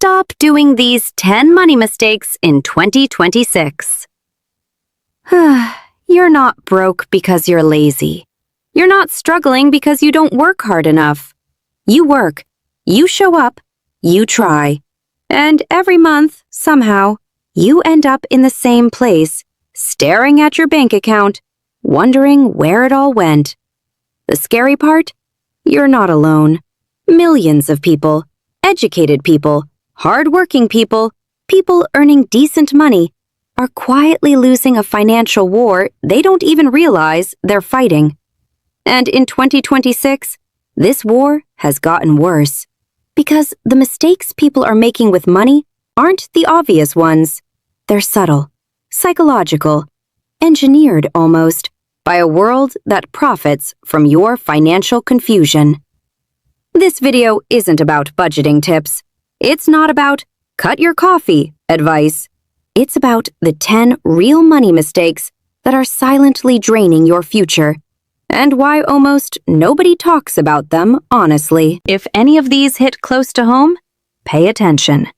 Stop doing these 10 money mistakes in 2026. You're not broke because you're lazy. You're not struggling because you don't work hard enough. You work, you show up, you try. And every month, somehow, you end up in the same place, staring at your bank account, wondering where it all went. The scary part? You're not alone. Millions of people, educated people, hard-working people, people earning decent money, are quietly losing a financial war they don't even realize they're fighting. And in 2026, this war has gotten worse because the mistakes people are making with money aren't the obvious ones. They're subtle, psychological, engineered almost by a world that profits from your financial confusion. This video isn't about budgeting tips. It's not about cut your coffee advice. It's about the 10 real money mistakes that are silently draining your future, and why almost nobody talks about them honestly. If any of these hit close to home, pay attention,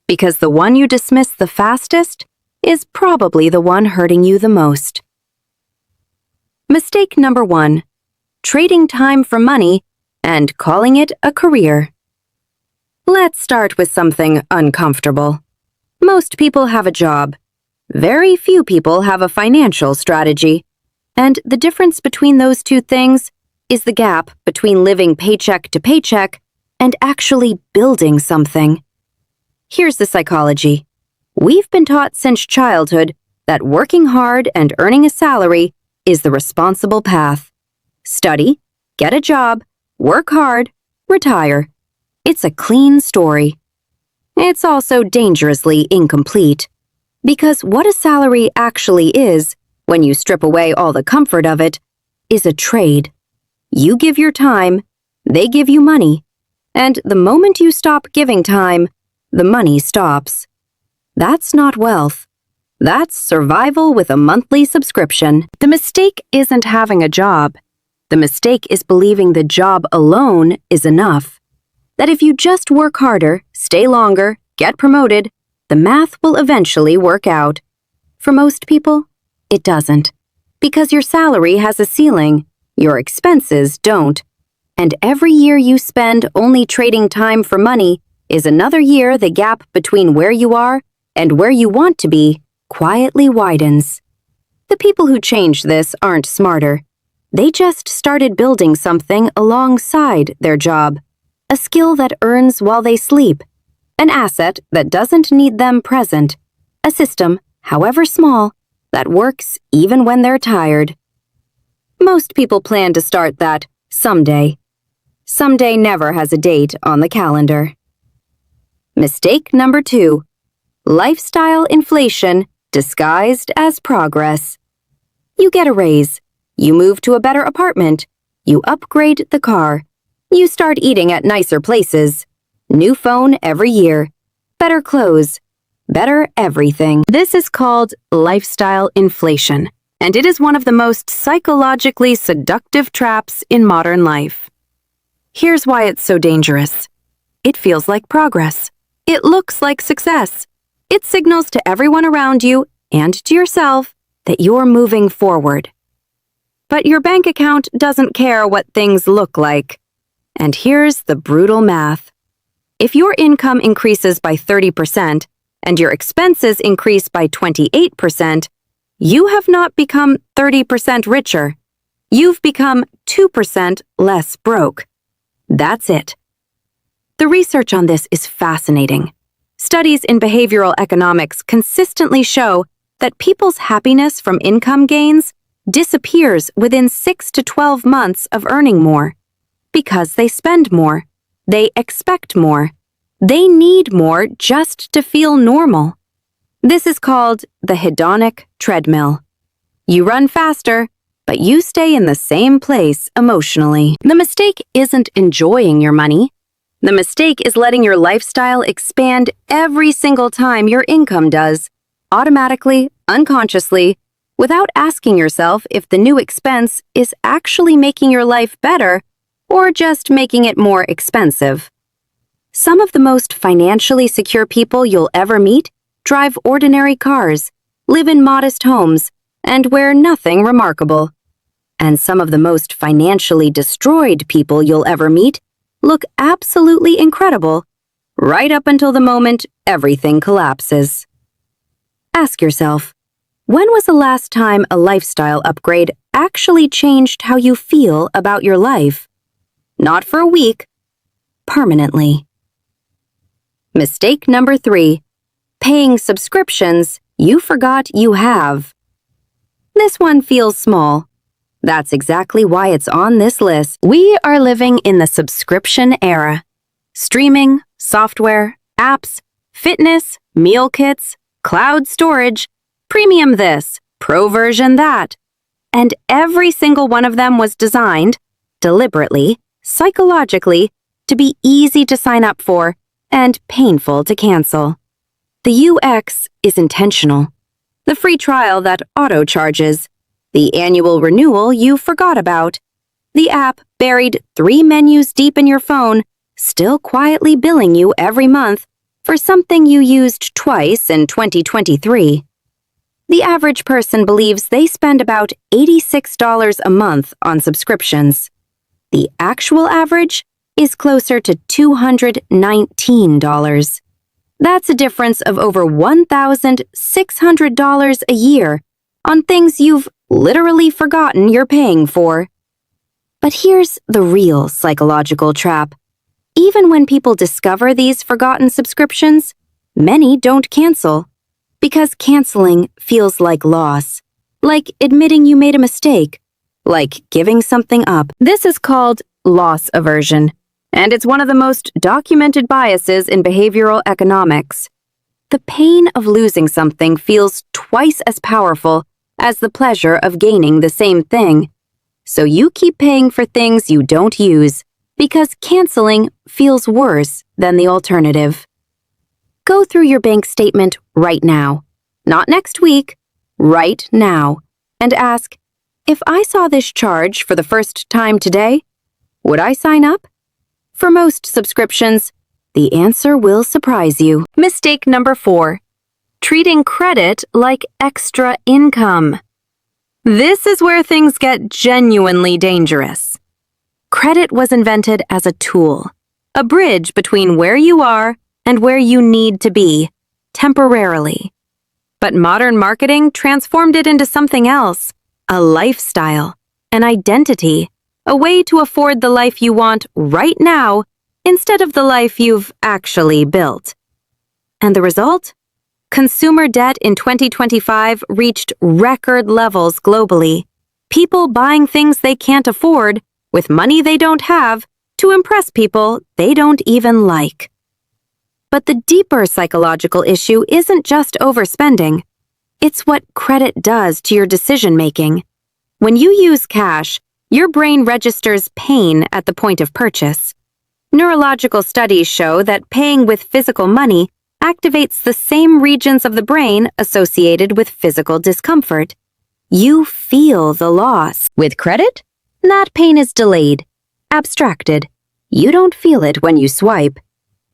because the one you dismiss the fastest is probably the one hurting you the most. Mistake number 1: trading time for money and calling it a career. Let's start with something uncomfortable. Most people have a job. Very few people have a financial strategy. And the difference between those two things is the gap between living paycheck to paycheck and actually building something. Here's the psychology. We've been taught since childhood that working hard and earning a salary is the responsible path. Study, get a job, work hard, retire. It's a clean story. It's also dangerously incomplete, because what a salary actually is, when you strip away all the comfort of it, is a trade. You give your time, they give you money, and the moment you stop giving time, the money stops. That's not wealth. That's survival with a monthly subscription. The mistake isn't having a job. The mistake is believing the job alone is enough. That if you just work harder, stay longer, get promoted, the math will eventually work out. For most people, it doesn't. Because your salary has a ceiling, your expenses don't. And every year you spend only trading time for money is another year the gap between where you are and where you want to be quietly widens. The people who changed this aren't smarter. They just started building something alongside their job. A skill that earns while they sleep, an asset that doesn't need them present, a system, however small, that works even when they're tired. Most people plan to start that someday. Someday never has a date on the calendar. Mistake number 2: lifestyle inflation disguised as progress. You get a raise, you move to a better apartment, you upgrade the car, you start eating at nicer places. New phone every year. Better clothes. Better everything. This is called lifestyle inflation, and it is one of the most psychologically seductive traps in modern life. Here's why it's so dangerous. It feels like progress. It looks like success. It signals to everyone around you and to yourself that you're moving forward. But your bank account doesn't care what things look like. And here's the brutal math. If your income increases by 30% and your expenses increase by 28%, you have not become 30% richer. You've become 2% less broke. That's it. The research on this is fascinating. Studies in behavioral economics consistently show that people's happiness from income gains disappears within 6 to 12 months of earning more. Because they spend more. They expect more. They need more just to feel normal. This is called the hedonic treadmill. You run faster, but you stay in the same place emotionally. The mistake isn't enjoying your money. The mistake is letting your lifestyle expand every single time your income does, automatically, unconsciously, without asking yourself if the new expense is actually making your life better or just making it more expensive. Some of the most financially secure people you'll ever meet drive ordinary cars, live in modest homes, and wear nothing remarkable. And some of the most financially destroyed people you'll ever meet look absolutely incredible, right up until the moment everything collapses. Ask yourself, when was the last time a lifestyle upgrade actually changed how you feel about your life? Not for a week, permanently. Mistake number 3, paying subscriptions you forgot you have. This one feels small. That's exactly why it's on this list. We are living in the subscription era. Streaming, software, apps, fitness, meal kits, cloud storage, premium this, pro version that. And every single one of them was designed, deliberately, psychologically, to be easy to sign up for and painful to cancel. The UX is intentional. The free trial that auto-charges, the annual renewal you forgot about, the app buried 3 menus deep in your phone, still quietly billing you every month for something you used twice in 2023. The average person believes they spend about $86 a month on subscriptions. The actual average is closer to $219. That's a difference of over $1,600 a year on things you've literally forgotten you're paying for. But here's the real psychological trap. Even when people discover these forgotten subscriptions, many don't cancel. Because canceling feels like loss, like admitting you made a mistake, like giving something up. This is called loss aversion, and it's one of the most documented biases in behavioral economics. The pain of losing something feels twice as powerful as the pleasure of gaining the same thing. So you keep paying for things you don't use because canceling feels worse than the alternative. Go through your bank statement right now, not next week, right now, and ask, if I saw this charge for the first time today, would I sign up? For most subscriptions, the answer will surprise you. Mistake number 4, treating credit like extra income. This is where things get genuinely dangerous. Credit was invented as a tool, a bridge between where you are and where you need to be, temporarily. But modern marketing transformed it into something else, a lifestyle, an identity, a way to afford the life you want right now instead of the life you've actually built. And the result? Consumer debt in 2025 reached record levels globally. People buying things they can't afford with money they don't have to impress people they don't even like. But the deeper psychological issue isn't just overspending. It's what credit does to your decision-making. When you use cash, your brain registers pain at the point of purchase. Neurological studies show that paying with physical money activates the same regions of the brain associated with physical discomfort. You feel the loss. With credit, that pain is delayed, abstracted. You don't feel it when you swipe.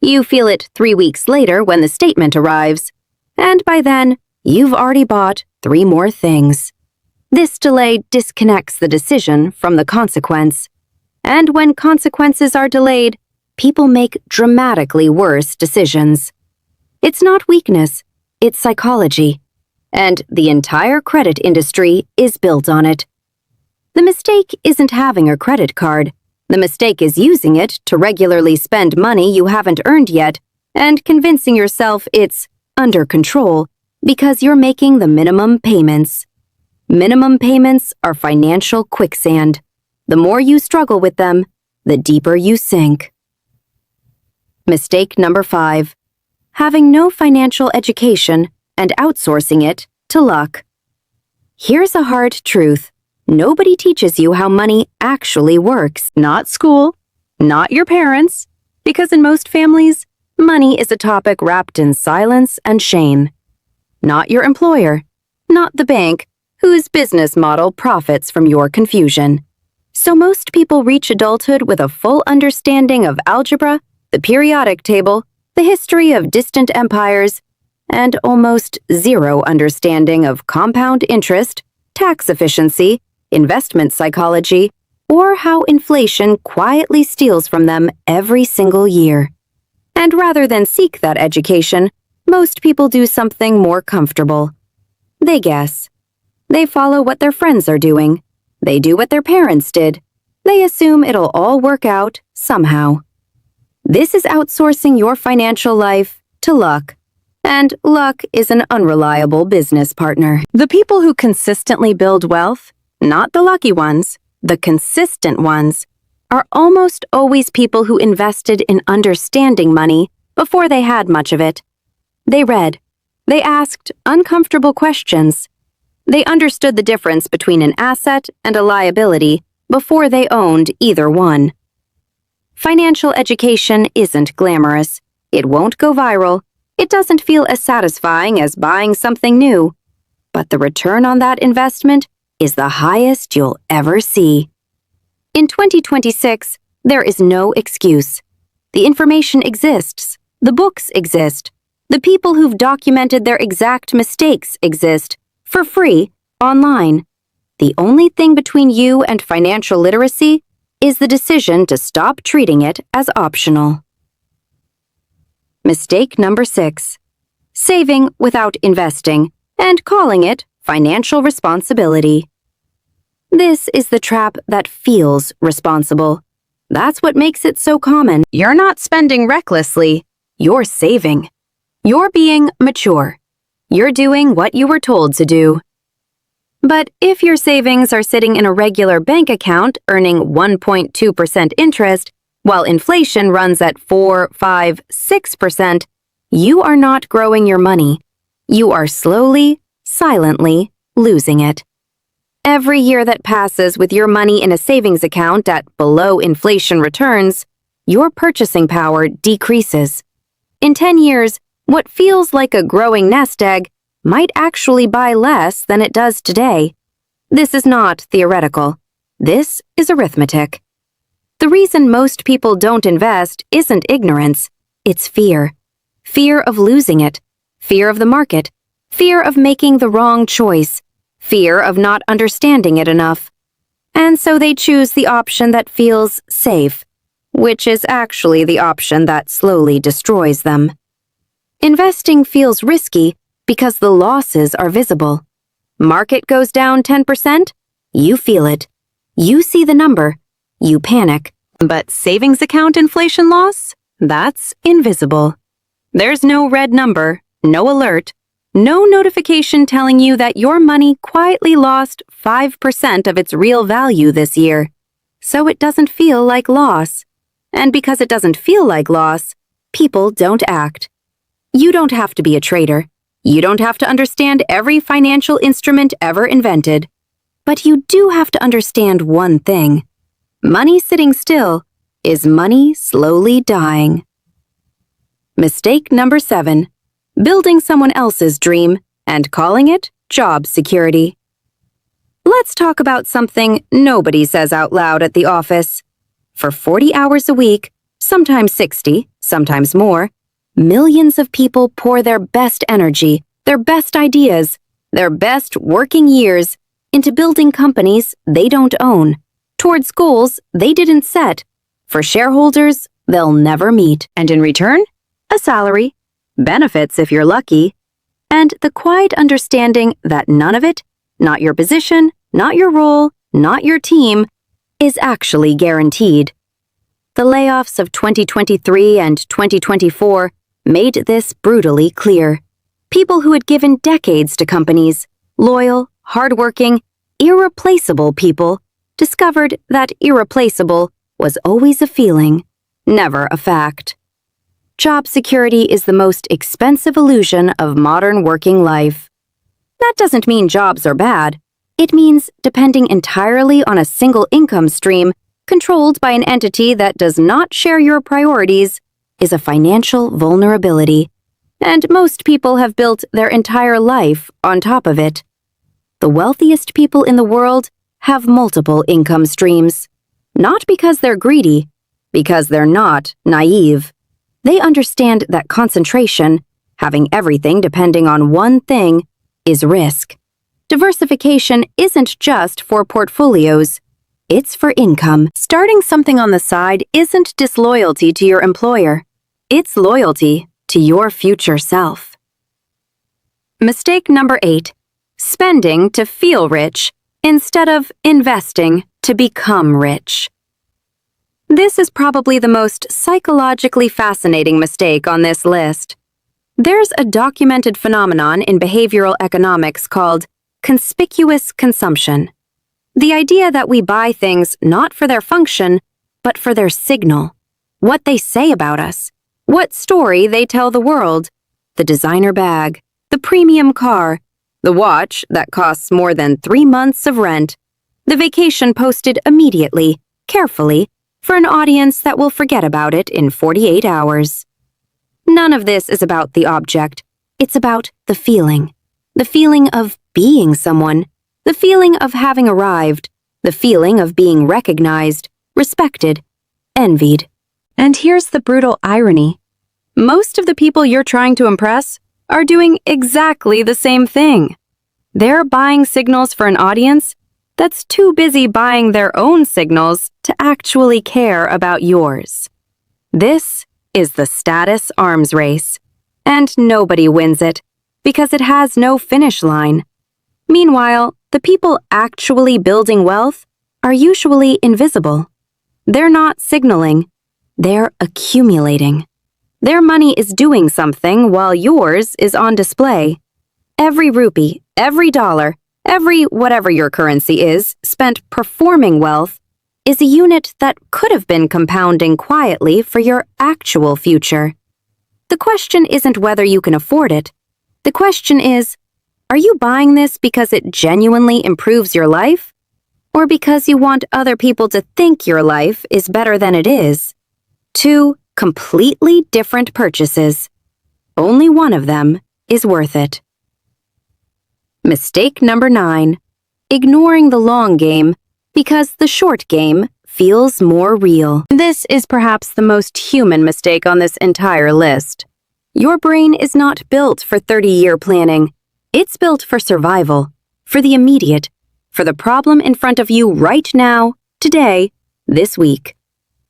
You feel it 3 weeks later when the statement arrives. And by then, you've already bought 3 more things. This delay disconnects the decision from the consequence. And when consequences are delayed, people make dramatically worse decisions. It's not weakness, it's psychology. And the entire credit industry is built on it. The mistake isn't having a credit card. The mistake is using it to regularly spend money you haven't earned yet and convincing yourself it's under control because you're making the minimum payments. Minimum payments are financial quicksand. The more you struggle with them, the deeper you sink. Mistake number 5, having no financial education and outsourcing it to luck. Here's a hard truth. Nobody teaches you how money actually works. Not school, not your parents, because in most families, money is a topic wrapped in silence and shame. Not your employer, not the bank, whose business model profits from your confusion. So most people reach adulthood with a full understanding of algebra, the periodic table, the history of distant empires, and almost zero understanding of compound interest, tax efficiency, investment psychology, or how inflation quietly steals from them every single year. And rather than seek that education, most people do something more comfortable. They guess. They follow what their friends are doing. They do what their parents did. They assume it'll all work out somehow. This is outsourcing your financial life to luck. And luck is an unreliable business partner. The people who consistently build wealth, not the lucky ones, the consistent ones, are almost always people who invested in understanding money before they had much of it. They read. They asked uncomfortable questions. They understood the difference between an asset and a liability before they owned either one. Financial education isn't glamorous. It won't go viral. It doesn't feel as satisfying as buying something new. But the return on that investment is the highest you'll ever see. In 2026, there is no excuse. The information exists. The books exist. The people who've documented their exact mistakes exist, for free, online. The only thing between you and financial literacy is the decision to stop treating it as optional. Mistake number 6. Saving without investing and calling it financial responsibility. This is the trap that feels responsible. That's what makes it so common. You're not spending recklessly. You're saving. You're being mature. You're doing what you were told to do. But if your savings are sitting in a regular bank account earning 1.2% interest, while inflation runs at 4, 5, 6%, you are not growing your money. You are slowly, silently losing it. Every year that passes with your money in a savings account at below inflation returns, your purchasing power decreases. In 10 years, what feels like a growing nest egg might actually buy less than it does today. This is not theoretical. This is arithmetic. The reason most people don't invest isn't ignorance, it's fear. Fear of losing it, fear of the market, fear of making the wrong choice, fear of not understanding it enough. And so they choose the option that feels safe, which is actually the option that slowly destroys them. Investing feels risky because the losses are visible. Market goes down 10%, you feel it. You see the number, you panic. But savings account inflation loss? That's invisible. There's no red number, no alert, no notification telling you that your money quietly lost 5% of its real value this year. So it doesn't feel like loss. And because it doesn't feel like loss, people don't act. You don't have to be a trader. You don't have to understand every financial instrument ever invented. But you do have to understand one thing. Money sitting still is money slowly dying. Mistake number 7. Building someone else's dream and calling it job security. Let's talk about something nobody says out loud at the office. For 40 hours a week, sometimes 60, sometimes more, millions of people pour their best energy, their best ideas, their best working years into building companies they don't own, towards goals they didn't set, for shareholders they'll never meet. And in return, a salary, benefits if you're lucky, and the quiet understanding that none of it, not your position, not your role, not your team, is actually guaranteed. The layoffs of 2023 and 2024 made this brutally clear. People who had given decades to companies, loyal, hardworking, irreplaceable people, discovered that irreplaceable was always a feeling, never a fact. Job security is the most expensive illusion of modern working life. That doesn't mean jobs are bad. It means depending entirely on a single income stream controlled by an entity that does not share your priorities is a financial vulnerability, and most people have built their entire life on top of it. The wealthiest people in the world have multiple income streams, not because they're greedy, because they're not naive. They understand that concentration, having everything depending on one thing, is risk. Diversification isn't just for portfolios. It's for income. Starting something on the side isn't disloyalty to your employer. It's loyalty to your future self. Mistake number 8. Spending to feel rich instead of investing to become rich. This is probably the most psychologically fascinating mistake on this list. There's a documented phenomenon in behavioral economics called conspicuous consumption. The idea that we buy things not for their function, but for their signal. What they say about us. What story they tell the world. The designer bag, the premium car, the watch that costs more than 3 months of rent, the vacation posted immediately, carefully, for an audience that will forget about it in 48 hours. None of this is about the object. It's about the feeling. The feeling of being someone. The feeling of having arrived. The feeling of being recognized, respected, envied. And here's the brutal irony. Most of the people you're trying to impress are doing exactly the same thing. They're buying signals for an audience that's too busy buying their own signals to actually care about yours. This is the status arms race, and nobody wins it because it has no finish line. Meanwhile, the people actually building wealth are usually invisible. They're not signaling, they're accumulating. Their money is doing something while yours is on display. Every rupee, every dollar, every whatever your currency is, spent performing wealth, is a unit that could have been compounding quietly for your actual future. The question isn't whether you can afford it. The question is, are you buying this because it genuinely improves your life? Or because you want other people to think your life is better than it is? Two completely different purchases. Only one of them is worth it. Mistake number 9. Ignoring the long game because the short game feels more real. This is perhaps the most human mistake on this entire list. Your brain is not built for 30-year planning. It's built for survival, for the immediate, for the problem in front of you right now, today, this week.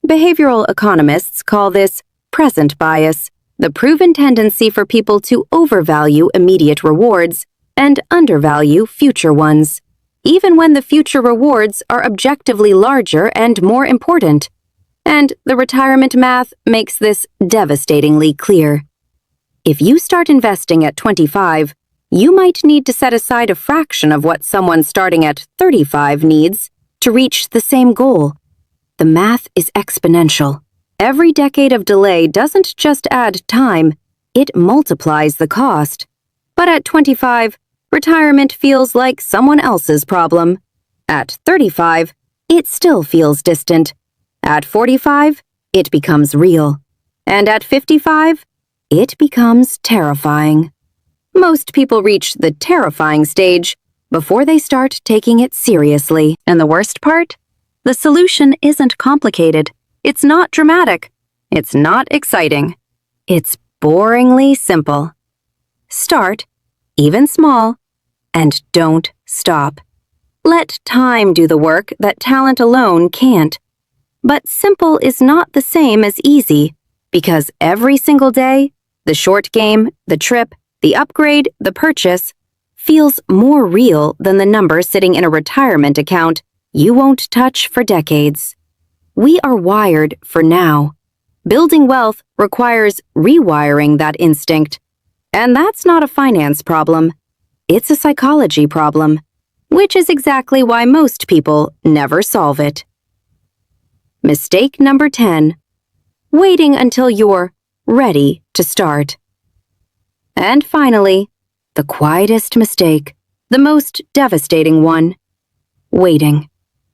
Behavioral economists call this present bias, the proven tendency for people to overvalue immediate rewards and undervalue future ones, even when the future rewards are objectively larger and more important. And the retirement math makes this devastatingly clear. If you start investing at 25, you might need to set aside a fraction of what someone starting at 35 needs to reach the same goal. The math is exponential. Every decade of delay doesn't just add time, it multiplies the cost. But at 25, retirement feels like someone else's problem. At 35, it still feels distant. At 45, it becomes real. And at 55, it becomes terrifying. Most people reach the terrifying stage before they start taking it seriously. And the worst part? The solution isn't complicated. It's not dramatic. It's not exciting. It's boringly simple. Start, even small, and don't stop. Let time do the work that talent alone can't. But simple is not the same as easy, because every single day, the short game, the trip, the upgrade, the purchase, feels more real than the number sitting in a retirement account you won't touch for decades. We are wired for now. Building wealth requires rewiring that instinct. And that's not a finance problem. It's a psychology problem, which is exactly why most people never solve it. Mistake number 10. Waiting until you're ready to start. And finally, the quietest mistake, the most devastating one. Waiting.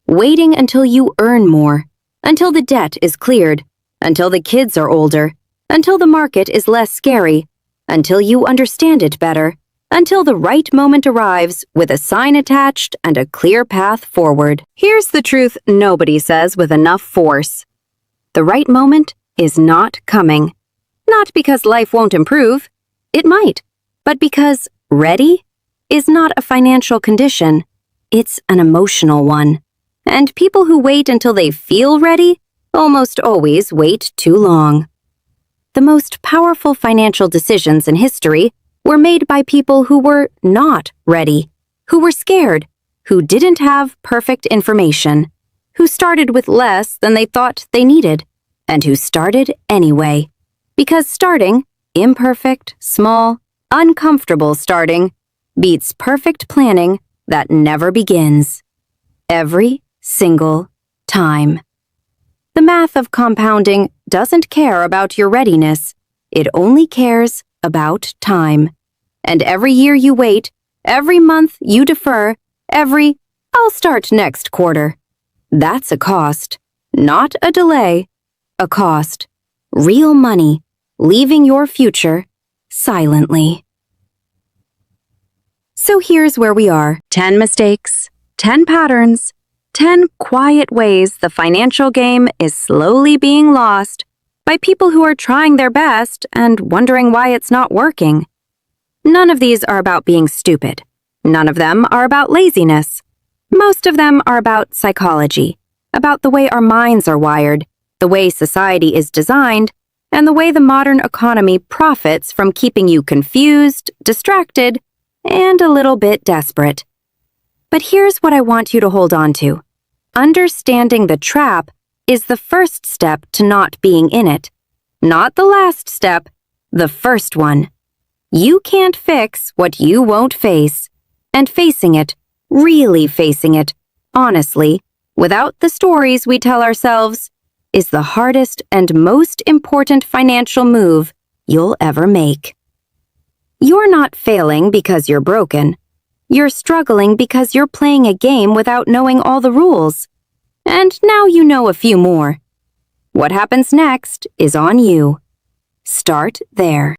Waiting until you earn more, until the debt is cleared, until the kids are older, until the market is less scary, until you understand it better, until the right moment arrives with a sign attached and a clear path forward. Here's the truth nobody says with enough force. The right moment is not coming. Not because life won't improve. It might. But because ready is not a financial condition. It's an emotional one. And people who wait until they feel ready almost always wait too long. The most powerful financial decisions in history were made by people who were not ready, who were scared, who didn't have perfect information, who started with less than they thought they needed, and who started anyway. Because starting, imperfect, small, uncomfortable starting, beats perfect planning that never begins. Every single time. The math of compounding doesn't care about your readiness. It only cares about time. And every year you wait, every month you defer, I'll start next quarter. That's a cost, not a delay. A cost. Real money, leaving your future silently. So here's where we are. 10 mistakes, 10 patterns, 10 quiet ways the financial game is slowly being lost by people who are trying their best and wondering why it's not working. None of these are about being stupid. None of them are about laziness. Most of them are about psychology, about the way our minds are wired, the way society is designed, and the way the modern economy profits from keeping you confused, distracted, and a little bit desperate. But here's what I want you to hold on to. Understanding the trap is the first step to not being in it. Not the last step, the first one. You can't fix what you won't face. And facing it, really facing it, honestly, without the stories we tell ourselves, is the hardest and most important financial move you'll ever make. You're not failing because you're broken. You're struggling because you're playing a game without knowing all the rules. And now you know a few more. What happens next is on you. Start there.